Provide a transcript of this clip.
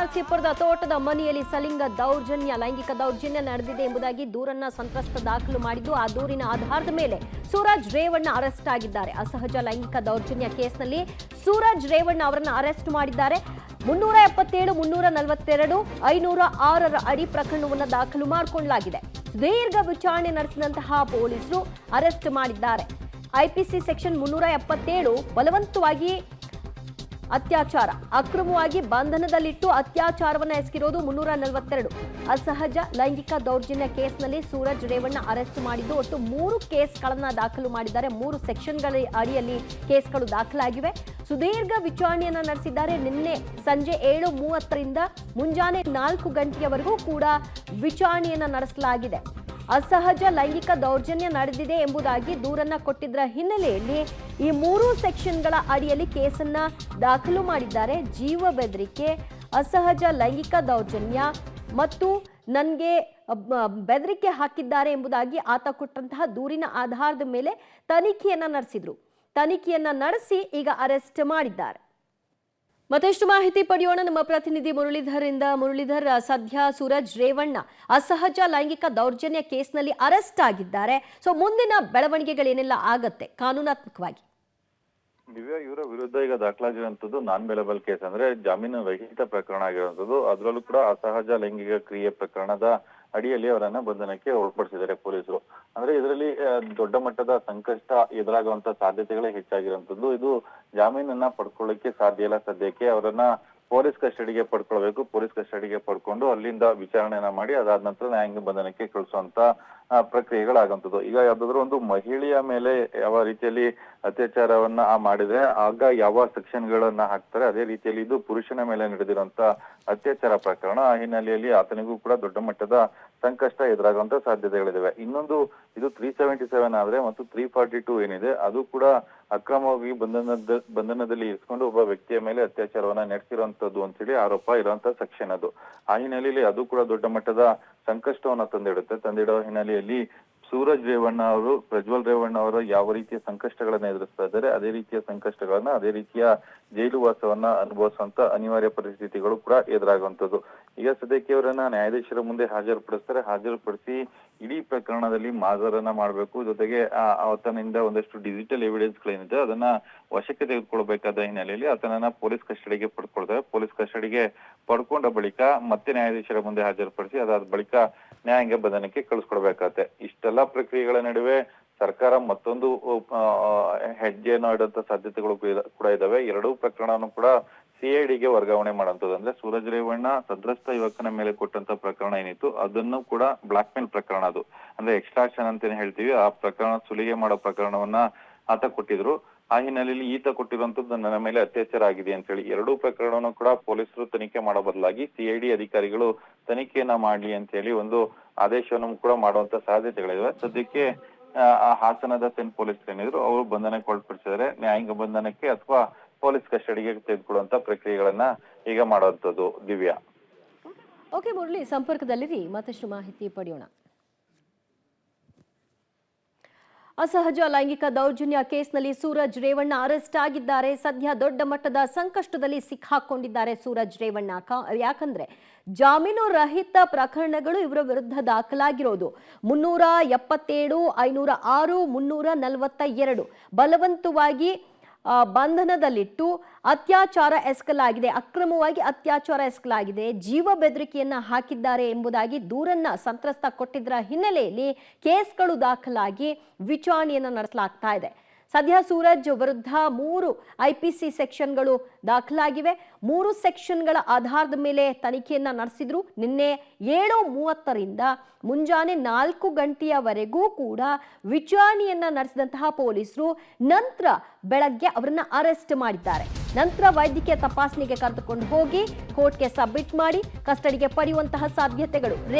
ನರಸೀಪುರದ ತೋಟದ ಮನೆಯಲ್ಲಿ ಲೈಂಗಿಕ ದೌರ್ಜನ್ಯ ನಡೆದಿದೆ ಎಂಬುದಾಗಿ ದೂರನ್ನ ಸಂತ್ರಸ್ತ ದಾಖಲು ಮಾಡಿದ್ದು, ಆ ದೂರಿನ ಆಧಾರದ ಮೇಲೆ ಸೂರಜ್ ರೇವಣ್ಣ ಅರೆಸ್ಟ್ ಆಗಿದ್ದಾರೆ. ಅಸಹಜ ಲೈಂಗಿಕ ದೌರ್ಜನ್ಯ ಕೇಸ್ನಲ್ಲಿ ಸೂರಜ್ ರೇವಣ್ಣ ಅವರನ್ನು ಅರೆಸ್ಟ್ ಮಾಡಿದ್ದಾರೆ. 377, 342, 506 ಅಡಿ ಪ್ರಕರಣವನ್ನು ದಾಖಲು ಮಾಡಿಕೊಳ್ಳಲಾಗಿದೆ. ದೀರ್ಘ ವಿಚಾರಣೆ ನಡೆಸಿದಂತಹ ಪೊಲೀಸರು ಅರೆಸ್ಟ್ ಮಾಡಿದ್ದಾರೆ. ಐಪಿಸಿ ಸೆಕ್ಷನ್ 377 ಬಲವಂತವಾಗಿ ಅತ್ಯಾಚಾರ, ಅಕ್ರಮವಾಗಿ ಬಂಧನದಲ್ಲಿಟ್ಟು ಅತ್ಯಾಚಾರವನ್ನು ಎಸಗಿರೋದು 342. ಅಸಹಜ ಲೈಂಗಿಕ ದೌರ್ಜನ್ಯ ಕೇಸ್ನಲ್ಲಿ ಸೂರಜ್ ರೇವಣ್ಣ ಅರೆಸ್ಟ್ ಮಾಡಿದ್ದು ಒಟ್ಟು 3 ಕೇಸ್ಗಳನ್ನು ದಾಖಲು ಮಾಡಿದ್ದಾರೆ. 3 ಸೆಕ್ಷನ್ಗಳ ಅಡಿಯಲ್ಲಿ ಕೇಸ್ಗಳು ದಾಖಲಾಗಿವೆ. ಸುದೀರ್ಘ ವಿಚಾರಣೆಯನ್ನು ನಡೆಸಿದ್ದಾರೆ. ನಿನ್ನೆ ಸಂಜೆ 7:30ರಿಂದ ಮುಂಜಾನೆ 4 ಗಂಟೆಯವರೆಗೂ ಕೂಡ ವಿಚಾರಣೆಯನ್ನು ನಡೆಸಲಾಗಿದೆ. ಅಸಹಜ ಲೈಂಗಿಕ ದೌರ್ಜನ್ಯ ನಡೆದಿದೆ ಎಂಬುದಾಗಿ ದೂರನ್ನ ಕೊಟ್ಟಿದ್ದರ ಹಿನ್ನೆಲೆಯಲ್ಲಿ ಈ 3 ಸೆಕ್ಷನ್ಗಳ ಅಡಿಯಲ್ಲಿ ಕೇಸನ್ನ ದಾಖಲು ಮಾಡಿದ್ದಾರೆ. ಜೀವ ಬೆದರಿಕೆ, ಅಸಹಜ ಲೈಂಗಿಕ ದೌರ್ಜನ್ಯ ಮತ್ತು ನನಗೆ ಬೆದರಿಕೆ ಹಾಕಿದ್ದಾರೆ ಎಂಬುದಾಗಿ ಆತ ಕೊಟ್ಟಂತಹ ದೂರಿನ ಆಧಾರದ ಮೇಲೆ ತನಿಖೆಯನ್ನ ನಡೆಸಿ ಈಗ ಅರೆಸ್ಟ್ ಮಾಡಿದ್ದಾರೆ. ಮತ್ತಷ್ಟು ಮಾಹಿತಿ ಪಡೆಯೋಣ ನಮ್ಮ ಪ್ರತಿನಿಧಿ ಮುರಳೀಧರ್, ಸದ್ಯ ಸೂರಜ್ ರೇವಣ್ಣ ಅಸಹಜ ಲೈಂಗಿಕ ದೌರ್ಜನ್ಯ ಕೇಸ್ನಲ್ಲಿ ಅರೆಸ್ಟ್ ಆಗಿದ್ದಾರೆ. ಸೊ ಮುಂದಿನ ಬೆಳವಣಿಗೆಗಳೇನೆಲ್ಲ ಆಗತ್ತೆ ಕಾನೂನಾತ್ಮಕವಾಗಿ? ದಿವ್ಯಾ, ಇವರ ವಿರುದ್ಧ ಈಗ ದಾಖಲಾಗಿರುವಂತದ್ದು ನಾನ್ ಬೇಲಬಲ್ ಕೇಸ್, ಅಂದ್ರೆ ಜಾಮೀನು ರಹಿತ ಪ್ರಕರಣ ಆಗಿರುವಂತದ್ದು. ಅದರಲ್ಲೂ ಕೂಡ ಅಸಹಜ ಲೈಂಗಿಕ ಕ್ರಿಯೆ ಪ್ರಕರಣದ ಅಡಿಯಲ್ಲಿ ಅವರನ್ನ ಬಂಧನಕ್ಕೆ ಒಳಪಡಿಸಿದ್ದಾರೆ ಪೊಲೀಸರು. ಅಂದ್ರೆ ಇದರಲ್ಲಿ ದೊಡ್ಡ ಮಟ್ಟದ ಸಂಕಷ್ಟ ಎದುರಾಗುವಂತ ಸಾಧ್ಯತೆಗಳೇ ಹೆಚ್ಚಾಗಿರುವಂತದ್ದು. ಇದು ಜಾಮೀನನ್ನ ಪಡ್ಕೊಳ್ಳಿಕ್ಕೆ ಸಾಧ್ಯ ಇಲ್ಲ. ಸದ್ಯಕ್ಕೆ ಅವರನ್ನ ಪೊಲೀಸ್ ಕಸ್ಟಡಿಗೆ ಪಡ್ಕೊಳ್ಬೇಕು. ಪೊಲೀಸ್ ಕಸ್ಟಡಿಗೆ ಪಡ್ಕೊಂಡು ಅಲ್ಲಿಂದ ವಿಚಾರಣೆಯನ್ನ ಮಾಡಿ ಅದಾದ ನಂತರ ನ್ಯಾಯಾಂಗ ಬಂಧನಕ್ಕೆ ಕಳಿಸುವಂತ ಪ್ರಕ್ರಿಯೆಗಳಾಗಂತದ್ದು. ಈಗ ಯಾವ್ದಾದ್ರು ಒಂದು ಮಹಿಳೆಯ ಮೇಲೆ ಯಾವ ರೀತಿಯಲ್ಲಿ ಅತ್ಯಾಚಾರವನ್ನ ಮಾಡಿದ್ರೆ ಆಗ ಯಾವ ಸೆಕ್ಷನ್ ಗಳನ್ನ ಹಾಕ್ತಾರೆ, ಅದೇ ರೀತಿಯಲ್ಲಿ ಇದು ಪುರುಷನ ಮೇಲೆ ನಡೆದಿರುವಂತ ಅತ್ಯಾಚಾರ ಪ್ರಕರಣ. ಆ ಹಿನ್ನೆಲೆಯಲ್ಲಿ ಆತನಿಗೂ ಕೂಡ ದೊಡ್ಡ ಮಟ್ಟದ ಸಂಕಷ್ಟ ಎದುರಾಗುವಂತ ಸಾಧ್ಯತೆಗಳಿದಾವೆ. ಇನ್ನೊಂದು ಇದು 377 ಆದ್ರೆ ಮತ್ತು 342 ಏನಿದೆ ಅದು ಕೂಡ ಅಕ್ರಮವಾಗಿ ಬಂಧನದಲ್ಲಿ ಇರಿಸಿಕೊಂಡು ಒಬ್ಬ ವ್ಯಕ್ತಿಯ ಮೇಲೆ ಅತ್ಯಾಚಾರವನ್ನ ನಡೆಸಿರುವಂತದ್ದು ಅಂತೇಳಿ ಆರೋಪ ಇರುವಂತ ಸೆಕ್ಷನ್ ಅದು. ಆ ಹಿನ್ನೆಲೆಯಲ್ಲಿ ಅದು ಕೂಡ ದೊಡ್ಡ ಮಟ್ಟದ ಸಂಕಷ್ಟವನ್ನ ತಂದಿಡುವ ಹಿನ್ನೆಲೆಯಲ್ಲಿ ಸೂರಜ್ ರೇವಣ್ಣ ಅವರು, ಪ್ರಜ್ವಲ್ ರೇವಣ್ಣ ಅವರು ಯಾವ ರೀತಿಯ ಸಂಕಷ್ಟಗಳನ್ನ ಎದುರಿಸ್ತಾ ಇದ್ದಾರೆ, ಅದೇ ರೀತಿಯ ಸಂಕಷ್ಟಗಳನ್ನ, ಅದೇ ರೀತಿಯ ಜೈಲು ವಾಸವನ್ನ ಅನುಭವಿಸುವಂತ ಅನಿವಾರ್ಯ ಪರಿಸ್ಥಿತಿಗಳು ಕೂಡ ಎದುರಾಗುವಂತದ್ದು. ಈಗ ಸದ್ಯಕ್ಕೆ ಅವರನ್ನ ನ್ಯಾಯಾಧೀಶರ ಮುಂದೆ ಹಾಜರುಪಡಿಸಿ ಇಡೀ ಪ್ರಕರಣದಲ್ಲಿ ಮಾಜರನ್ನ ಮಾಡಬೇಕು. ಜೊತೆಗೆ ಆತನಿಂದ ಒಂದಷ್ಟು ಡಿಜಿಟಲ್ ಎವಿಡೆನ್ಸ್ ಗಳೇನಿದೆ ಅದನ್ನ ವಶಕ್ಕೆ ತೆಗೆದುಕೊಳ್ಬೇಕಾದ ಹಿನ್ನೆಲೆಯಲ್ಲಿ ಆತನನ್ನ ಪೊಲೀಸ್ ಕಸ್ಟಡಿಗೆ ಪಡ್ಕೊಳ್ತಾರೆ. ಪೊಲೀಸ್ ಕಸ್ಟಡಿಗೆ ಪಡ್ಕೊಂಡ ಬಳಿಕ ಮತ್ತೆ ನ್ಯಾಯಾಧೀಶರ ಮುಂದೆ ಹಾಜರುಪಡಿಸಿ ಅದಾದ ಬಳಿಕ ನ್ಯಾಯಾಂಗ ಬಂಧನಕ್ಕೆ ಕಳಿಸ್ಕೊಡ್ಬೇಕಾಗತ್ತೆ. ಇಷ್ಟೆಲ್ಲಾ ಪ್ರಕ್ರಿಯೆಗಳ ನಡುವೆ ಸರ್ಕಾರ ಮತ್ತೊಂದು ಹೆಜ್ಜೆಯನ್ನು ಇಡುವಂತ ಸಾಧ್ಯತೆಗಳು ಕೂಡ ಇದಾವೆ. ಎರಡೂ ಪ್ರಕರಣವನ್ನು ಕೂಡ ಸಿಐಡಿಗೆ ವರ್ಗಾವಣೆ ಮಾಡುವಂತದ್ದು. ಅಂದ್ರೆ ಸೂರಜ್ ರೇವಣ್ಣ ಸಂತ್ರಸ್ತ ಯುವಕನ ಮೇಲೆ ಕೊಟ್ಟಂತ ಪ್ರಕರಣ ಏನಿತ್ತು ಅದನ್ನು ಕೂಡ ಬ್ಲಾಕ್ ಮೇಲ್ ಪ್ರಕರಣ, ಅದು ಅಂದ್ರೆ ಎಕ್ಸ್ಟ್ರಾಕ್ಷನ್ ಅಂತಾನೆ ಹೇಳ್ತೀವಿ, ಆ ಪ್ರಕರಣ ಸುಲಿಗೆ ಮಾಡೋ ಪ್ರಕರಣವನ್ನ ಆತ ಕೊಟ್ಟಿದ್ರು. ಆ ಹಿನ್ನೆಲೆಯಲ್ಲಿ ಈತ ಕೊಟ್ಟಿರುವಂತದ್ದು ನನ್ನ ಮೇಲೆ ಅತ್ಯಾಚಾರ ಆಗಿದೆ ಅಂತ ಹೇಳಿ ಎರಡೂ ಪ್ರಕರಣವನ್ನು ಕೂಡ ಪೊಲೀಸರು ತನಿಖೆ ಮಾಡೋ ಬದಲಾಗಿ ಸಿಐಡಿ ಅಧಿಕಾರಿಗಳು ತನಿಖೆಯನ್ನ ಮಾಡ್ಲಿ ಅಂತ ಹೇಳಿ ಒಂದು ಆದೇಶವನ್ನು ಕೂಡ ಮಾಡುವಂತ ಸಾಧ್ಯತೆಗಳಿವೆ. ಸದ್ಯಕ್ಕೆ ಹಾಸನದ ಸೆನ್ ಪೊಲೀಸ್ ಏನಿದ್ರು ಅವರು ಬಂಧನಕ್ಕೆ ಒಳಪಡಿಸಿದರೆ ನ್ಯಾಯಾಂಗ ಬಂಧನಕ್ಕೆ ಅಥವಾ ಪೊಲೀಸ್ ಕಸ್ಟಡಿಗೆ ತೆಗೆದುಕೊಳ್ಳುವಂತ ಪ್ರಕ್ರಿಯೆಗಳನ್ನ ಈಗ ಮಾಡುವಂತದ್ದು. ದಿವ್ಯಾ, ಓಕೆ ಮುರಳಿ, ಸಂಪರ್ಕದಲ್ಲಿರಿ, ಮತ್ತಷ್ಟು ಮಾಹಿತಿ ಪಡೆಯೋಣ. ಅಸಹಜ ಲೈಂಗಿಕ ದೌರ್ಜನ್ಯ ಕೇಸ್ನಲ್ಲಿ ಸೂರಜ್ ರೇವಣ್ಣ ಅರೆಸ್ಟ್ ಆಗಿದ್ದಾರೆ. ಸದ್ಯ ದೊಡ್ಡ ಮಟ್ಟದ ಸಂಕಷ್ಟದಲ್ಲಿ ಸಿಕ್ಕಾಕೊಂಡಿದ್ದಾರೆ ಸೂರಜ್ ರೇವಣ್ಣ. ಯಾಕಂದ್ರೆ ಜಾಮೀನು ರಹಿತ ಪ್ರಕರಣಗಳು ಇವರ ವಿರುದ್ಧ ದಾಖಲಾಗಿರೋದು 377, 506, 342 ಬಲವಂತವಾಗಿ ಬಂಧನದಲ್ಲಿಟ್ಟು ಅತ್ಯಾಚಾರ ಎಸಗಲಾಗಿದೆ, ಅಕ್ರಮವಾಗಿ ಅತ್ಯಾಚಾರ ಎಸಗಲಾಗಿದೆ, ಜೀವ ಬೆದರಿಕೆಯನ್ನ ಹಾಕಿದ್ದಾರೆ ಎಂಬುದಾಗಿ ದೂರನ್ನ ಸಂತ್ರಸ್ತ ಕೊಟ್ಟಿದ್ದರ ಹಿನ್ನೆಲೆಯಲ್ಲಿ ಕೇಸ್ಗಳು ದಾಖಲಾಗಿ ವಿಚಾರಣೆಯನ್ನ ನಡೆಸಲಾಗ್ತಾ ಇದೆ. ಸದ್ಯ ಸೂರಜ್ ವಿರುದ್ಧ 3 ಐಪಿಸಿ ಸೆಕ್ಷನ್ಗಳು ದಾಖಲಾಗಿವೆ. 3 ಸೆಕ್ಷನ್ಗಳ ಆಧಾರದ ಮೇಲೆ ತನಿಖೆಯನ್ನ ನಡೆಸಿದ್ರು. ನಿನ್ನೆ 7:30ರಿಂದ ಮುಂಜಾನೆ 4 ಗಂಟೆಯವರೆಗೂ ಕೂಡ ವಿಚಾರಣೆಯನ್ನ ನಡೆಸಿದಂತಹ ಪೊಲೀಸರು ನಂತರ ಬೆಳಗ್ಗೆ ಅವರನ್ನ ಅರೆಸ್ಟ್ ಮಾಡಿದ್ದಾರೆ. ನಂತರ ವೈದ್ಯಕೀಯ ತಪಾಸಣೆಗೆ ಕರೆದುಕೊಂಡು ಹೋಗಿ ಕೋರ್ಟ್ಗೆ ಸಬ್ಮಿಟ್ ಮಾಡಿ ಕಸ್ಟಡಿಗೆ ಪಡೆಯುವಂತಹ ಸಾಧ್ಯತೆಗಳು